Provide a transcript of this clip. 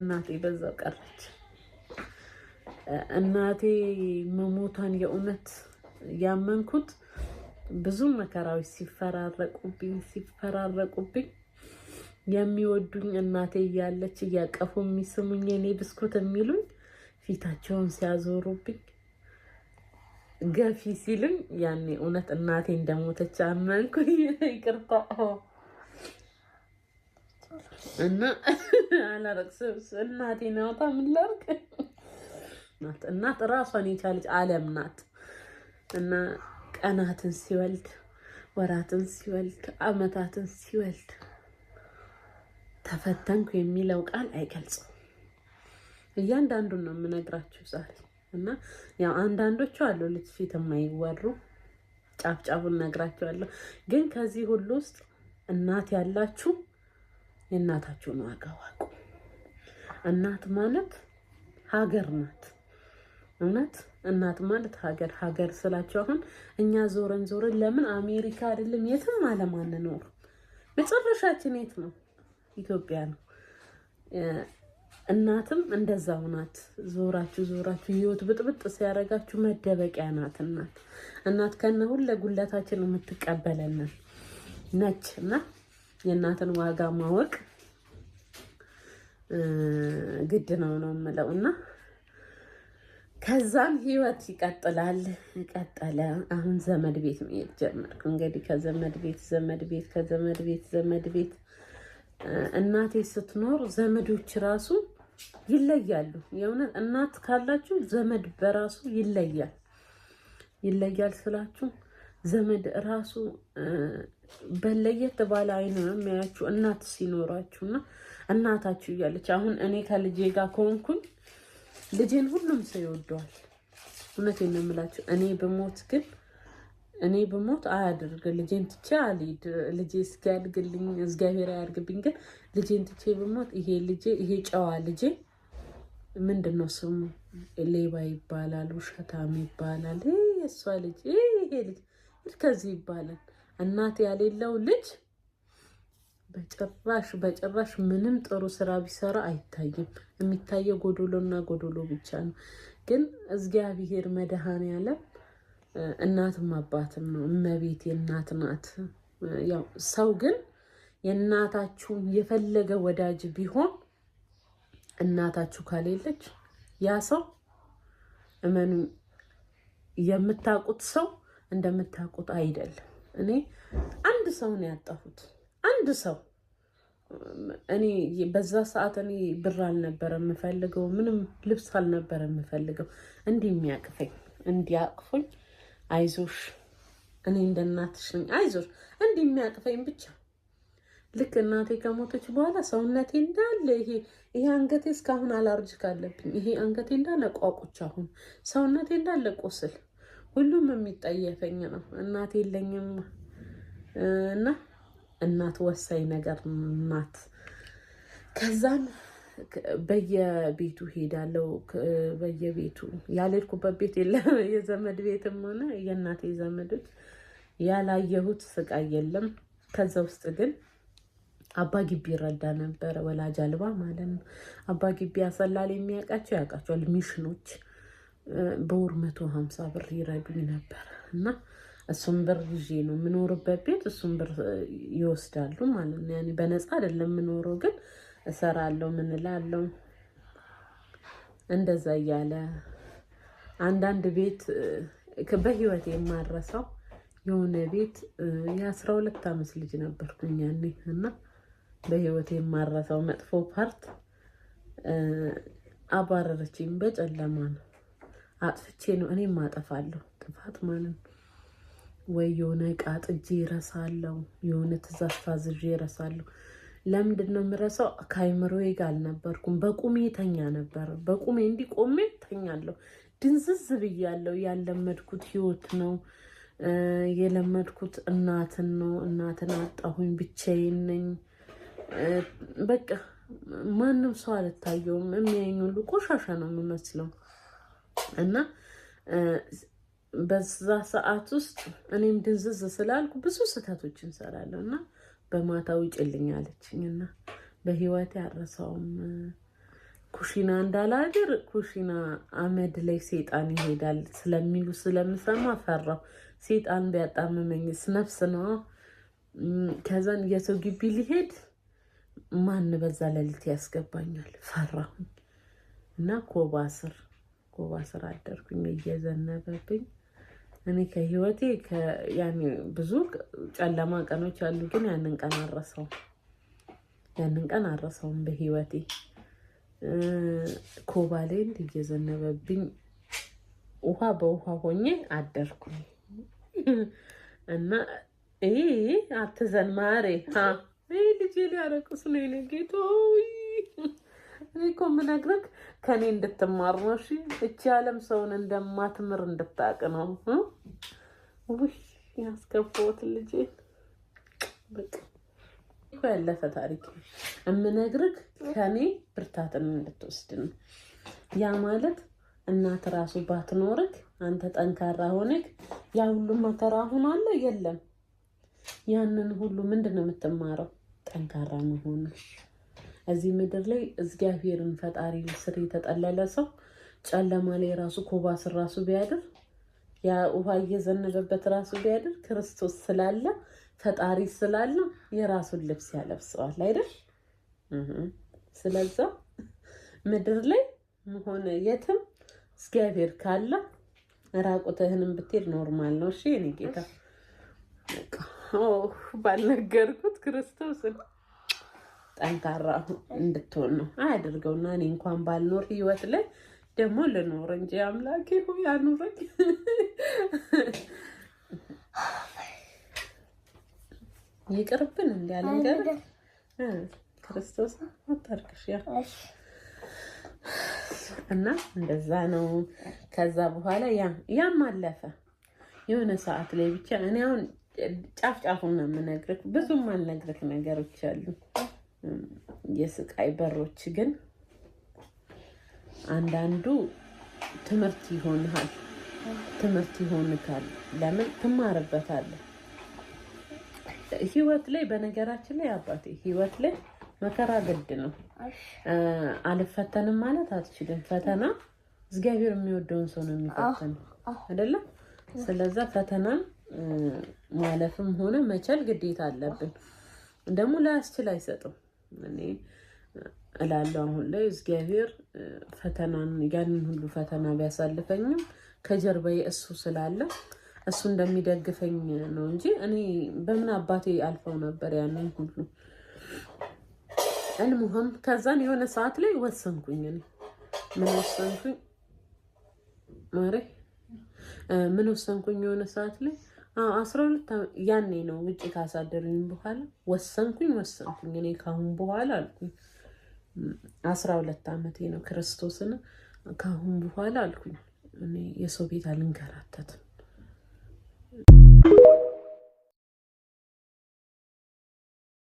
እናቴ በዛው ቀረች። እናቴ መሞቷን የእውነት ያመንኩት ብዙ መከራዎች ሲፈራረቁብኝ የሚወዱኝ እናቴ እያለች እያቀፉ የሚስሙኝ የኔ ብስኩት የሚሉኝ ፊታቸውን ሲያዞሩብኝ ገፊ ሲሉኝ ያኔ እውነት እናቴ እንደሞተች አመንኩኝ። ይቅርታ እና አላረክስም። እናቴ ናታ ምን ላድርግ? እናት ራሷን የቻለች ዓለም ናት። እና ቀናትን ሲወልድ ወራትን ሲወልድ አመታትን ሲወልድ ተፈተንኩ የሚለው ቃል አይገልጽም። እያንዳንዱን ነው የምነግራችሁ ዛሬ። እና ያው አንዳንዶቹ አሉ ልጅ ፊት የማይወሩ ጫፍጫፉን ነግራችኋለሁ። ግን ከዚህ ሁሉ ውስጥ እናት ያላችሁ የእናታችሁን ዋጋ ዋቁ። እናት ማለት ሀገር ናት። እውነት እናት ማለት ሀገር ስላችሁ አሁን እኛ ዞረን ለምን አሜሪካ አይደለም የትም ዓለም አንኖር? መጨረሻችን የት ነው? ኢትዮጵያ ነው። እናትም እንደዛው ናት። ዞራችሁ ህይወት ብጥብጥ ሲያረጋችሁ መደበቂያ ናት እናት ከነ ሁሉ ጉለታችን የምትቀበለን ነች። እና የእናትን ዋጋ ማወቅ ግድ ነው የምለው። እና ከዛም ህይወት ይቀጥላል። ቀጠለ። አሁን ዘመድ ቤት መሄድ ጀመርኩ። እንግዲህ ከዘመድ ቤት እናቴ ስትኖር ዘመዶች ራሱ ይለያሉ። የእውነት እናት ካላችሁ ዘመድ በራሱ ይለያል ስላችሁ ዘመድ ራሱ በለየት ባለ አይነ የሚያያችሁ እናት ሲኖራችሁና እናታችሁ እያለች አሁን እኔ ከልጄ ጋር ከሆንኩኝ ልጄን ሁሉም ሰው ይወደዋል። እውነቴን ነው የምላችሁ። እኔ ብሞት አያድርግ ልጄን ትቼ አልሄድ። ልጄ እስኪያድግልኝ እግዚአብሔር አያድርግብኝ። ግን ልጄን ትቼ ብሞት ይሄ ጨዋ ልጄ ምንድነው ስሙ? ሌባ ይባላል፣ ውሸታም ይባላል። የእሷ ልጅ ይሄ ልጅ ከዚህ ይባላል። እናት ያሌለው ልጅ በጭራሽ ምንም ጥሩ ስራ ቢሰራ አይታይም። የሚታየው ጎዶሎና ጎዶሎ ብቻ ነው። ግን እግዚአብሔር መድኃኔዓለም እናትም አባትም ነው። እመቤት የእናት ናት። ያው ሰው ግን የእናታችሁን የፈለገ ወዳጅ ቢሆን እናታችሁ ካሌለች ያ ሰው እመኑ የምታውቁት ሰው እንደምታውቁት አይደለም። እኔ አንድ ሰው ነው ያጣሁት። አንድ ሰው እኔ በዛ ሰዓት እኔ ብር አልነበረ የምፈልገው፣ ምንም ልብስ አልነበረ የምፈልገው። እንዲህ የሚያቅፈኝ እንዲያቅፉኝ አይዞሽ እኔ እንደ እናትሽ ነኝ አይዞሽ እንዲህ የሚያቅፈኝ ብቻ። ልክ እናቴ ከሞተች በኋላ ሰውነቴ እንዳለ ይሄ አንገቴ እስካሁን አላርጅክ አለብኝ። ይሄ አንገቴ እንዳለ ቋቁቻ፣ አሁን ሰውነቴ እንዳለ ቁስል፣ ሁሉም የሚጠየፈኝ ነው። እናቴ የለኝም። እና እናት ወሳኝ ነገር ናት። ከዛም በየቤቱ ሄዳለው። በየቤቱ ያልሄድኩበት ቤት የለም። የዘመድ ቤትም ሆነ የእናቴ ዘመዶች ያላየሁት ስቃይ የለም። ከዛ ውስጥ ግን አባ ግቢ ይረዳ ነበረ። ወላጅ አልባ ማለት ነው። አባ ግቢ ያሰላል። የሚያውቃቸው ያውቃቸዋል። ሚሽኖች በወር 150 ብር ይረዱኝ ነበር። እና እሱም ብር ይዤ ነው የምኖርበት ቤት። እሱም ብር ይወስዳሉ ማለት ነው። ያኔ በነፃ አይደለም የምኖረው፣ ግን እሰራለሁ። ምን እላለሁ እንደዛ እያለ አንዳንድ ቤት በህይወት የማረሰው የሆነ ቤት የ12 ዓመት ልጅ ነበርኩኝ ያኔ። እና በህይወት የማረሰው መጥፎ ፓርት አባረረችኝ። በጨለማ ነው አጥፍቼ ነው እኔም አጠፋለሁ። ጥፋት ማለት ነው ወይ የሆነ ዕቃ ጥጄ እረሳለሁ፣ የሆነ ትእዛዝ ታዝዤ እረሳለሁ። ለምንድን ነው የምረሳው? ከአይምሮዬ ጋር አልነበርኩም። በቁሜ ተኛ ነበር። በቁሜ እንዲቆሜ ተኛለሁ። ድንዝዝ ብያለሁ። ያለመድኩት ህይወት ነው የለመድኩት። እናትን ነው። እናትን አጣሁኝ። ብቻዬን ነኝ። በቃ ማንም ሰው አልታየውም። የሚያየኝ ሁሉ ቆሻሻ ነው የምመስለው። እና በዛ ሰዓት ውስጥ እኔም ድንዝዝ ስላልኩ ብዙ ስህተቶችን እንሰራለሁ። እና በማታ ውጭልኝ አለችኝ። እና በህይወት ያረሰውም ኩሽና እንዳላድር ኩሽና አመድ ላይ ሴጣን ይሄዳል ስለሚሉ ስለምሰማ ፈራው። ሴጣን ቢያጣምመኝስ ነፍስ ነው። ከዛን የሰው ግቢ ሊሄድ ማን በዛ ሌሊት ያስገባኛል ፈራሁኝ እና ኮባ ስር አደርኩኝ አደረኩኝ። እኔ ከህይወቴ ያኔ ብዙ ጨለማ ቀኖች አሉ፣ ግን ያንን ቀን አረሳውም በህይወቴ። ኮባ ላይ እየዘነበብኝ ውሃ በውሃ ሆኜ አደርኩኝ እና አትዘን ማሬ ልጄ ሊያረቅስ ነው የኔ ጌታ። እኔ እኮ የምነግርህ ከኔ እንድትማር ነው። እሺ እቺ ዓለም ሰውን እንደማትምር እንድታቅ ነው። ውይ ያስከፋሁት ልጄ። በቃ ያለፈ ታሪክ የምነግርህ ከኔ ብርታትን እንድትወስድ ነው። ያ ማለት እናት ራሱ ባትኖርክ አንተ ጠንካራ ሆነክ ያ ሁሉ መከራ ሆኗል የለም። ያንን ሁሉ ምንድነው የምትማረው? ጠንካራ መሆን። እዚህ ምድር ላይ እግዚአብሔርን ፈጣሪ ስር የተጠለለ ሰው ጨለማ ላይ ራሱ ኮባ ስር ራሱ ቢያድር ያ ውሃ እየዘነበበት ራሱ ቢያድር ክርስቶስ ስላለ ፈጣሪ ስላለ የራሱን ልብስ ያለብሰዋል አይደል? ስለዛ ምድር ላይ ሆነ የትም እግዚአብሔር ካለ ራቁትህንም ብትሄድ ኖርማል ነው። እሺ እኔ ጌታ ባልነገርኩት ክርስቶስን ጠንካራ እንድትሆን ነው አያደርገውና እኔ እንኳን ባልኖር ህይወት ላይ ደግሞ ልኖር እንጂ አምላኬ ሆይ አኑረኝ። ይቅርብን እንዲያለ ነገር ክርስቶስ አታርክሽ ያ እና እንደዛ ነው። ከዛ በኋላ ያም አለፈ። የሆነ ሰዓት ላይ ብቻ እኔ አሁን ጫፍጫፉን ነው የምነግርህ፣ ብዙም አልነግርህ ነገሮች አሉ የስቃይ በሮች። ግን አንዳንዱ ትምህርት ይሆንሃል፣ ትምህርት ይሆንካል። ለምን ትማርበታለህ። ህይወት ላይ በነገራችን ላይ አባቴ ህይወት ላይ መከራ ግድ ነው። አልፈተንም ማለት አትችልም። ፈተና እግዚአብሔር የሚወደውን ሰው ነው የሚፈተነው አይደለም። ስለዛ ፈተናን ማለፍም ሆነ መቻል ግዴታ አለብን። ደግሞ ላያስችል አይሰጥም። እኔ እላለሁ አሁን ላይ እግዚአብሔር ፈተናን ያንን ሁሉ ፈተና ቢያሳልፈኝም ከጀርባዬ እሱ ስላለ እሱ እንደሚደግፈኝ ነው እንጂ እኔ በምን አባቴ አልፈው ነበር ያንን ሁሉ። እንሙህም ከዛን የሆነ ሰዓት ላይ ወሰንኩኝ። እኔ ምን ወሰንኩኝ ማሬ? ምን ወሰንኩኝ? የሆነ ሰዓት ላይ 12 ያኔ ነው ውጪ ካሳደሩኝ በኋላ ወሰንኩኝ። እኔ ካሁን በኋላ አልኩኝ 12 ዓመቴ ነው ክርስቶስን ካሁን በኋላ አልኩኝ እኔ የሰው ቤት አልንከራተትም።